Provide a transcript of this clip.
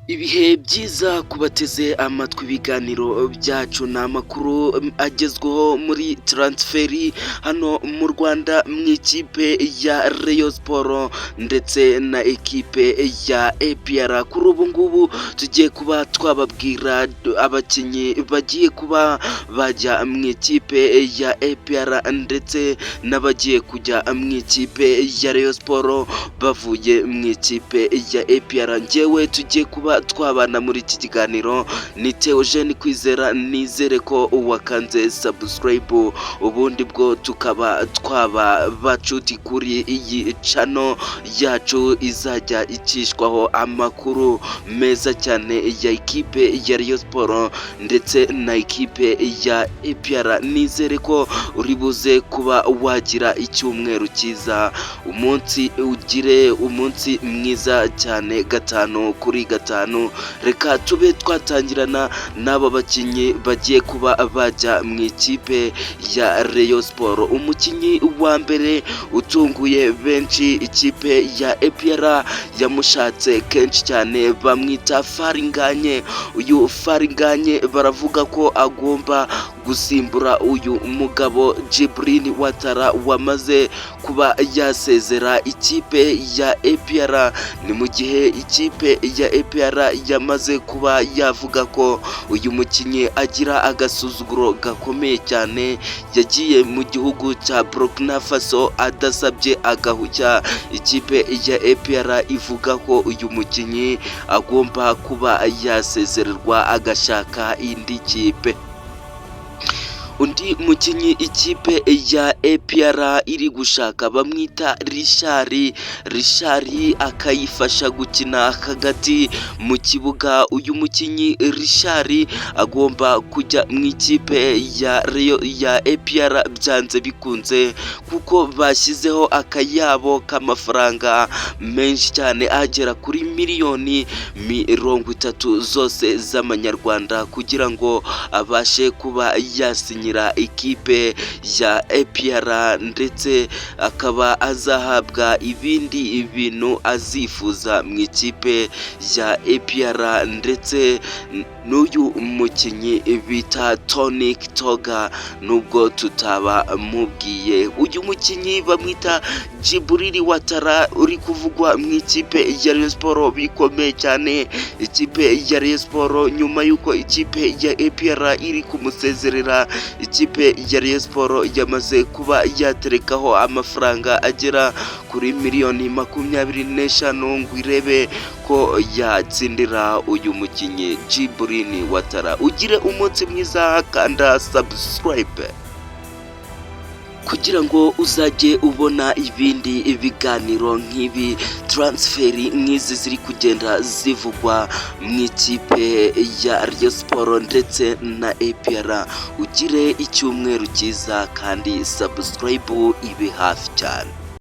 Ibihe byiza kubateze amatwi ibiganiro byacu ni amakuru agezweho muri taransiferi hano mu Rwanda mu ikipe ya Rayon Sport ndetse na ekipe ya APR. Kuri ubu ngubu tugiye kuba twababwira abakinnyi bagiye kuba bajya mu ikipe ya APR ndetse n'abagiye kujya mu ikipe ya Rayon Sport bavuye mu ikipe ya APR. Njyewe tugiye kuba twabana muri iki kiganiro ni Theogene Kwizera, nizere ko wakanze subscribe ubundi bwo tukaba twaba bacuti kuri iyi channel yacu izajya icishwaho amakuru meza cyane ya ekipe ya Rayon Sport ndetse na ekipe ya APR. Nizere ko uri buze kuba wagira icyumweru cyiza, umunsi ugire umunsi mwiza cyane, gatanu kuri gatanu. Reka tube twatangirana n'aba bakinnyi bagiye kuba bajya mu ikipe ya Rayon Sport. Umukinnyi wa mbere utunguye benshi, ikipe ya APR yamushatse kenshi cyane, bamwita Faringanye. Uyu Faringanye baravuga ko agomba gusimbura uyu mugabo Djibril Ouattara wamaze kuba yasezera ikipe ya APR. Ni mu gihe ikipe ya APR yamaze kuba yavuga ko uyu mukinnyi agira agasuzuguro gakomeye cyane, yagiye mu gihugu cya Burkina Faso adasabye agahushya. Ikipe ya APR ivuga ko uyu mukinnyi agomba kuba yasezererwa agashaka indi kipe. Undi mukinnyi ikipe ya APR iri gushaka bamwita Richard akayifasha gukina hagati mu kibuga. Uyu mukinnyi Richard agomba kujya mu ikipe ya APR byanze bikunze, kuko bashyizeho akayabo k'amafaranga menshi cyane agera kuri miliyoni 30 zose z'amanyarwanda kugira ngo abashe kuba yasinyira ikipe ya APR, ndetse akaba azahabwa ibindi bintu azifuza mu ikipe ya APR. Ndetse n'uyu mukinnyi bita Tony Toga nubwo tutaba mubwiye. Uyu mukinnyi bamwita Djibril Ouattara uri kuvugwa mu ikipe ya Rayon Sport bikomeye cyane. Ikipe ya Rayon Sport nyuma yuko ikipe ya APR iri kumusezerera, ikipe ya Rayon Sport yamaze kuba yaterekaho amafaranga agera kuri miliyoni 25 ngo irebe ko yatsindira uyu mukinnyi Djibril Ouattara. Ugire umunsi mwiza, kanda subscribe kugira ngo uzajye ubona ibindi biganiro nk'ibi, transferi nk'izi ziri kugenda zivugwa mu ikipe ya Rayon Sport ndetse na APR. Ugire icyumweru cyiza kandi subscribe ibe hafi cyane.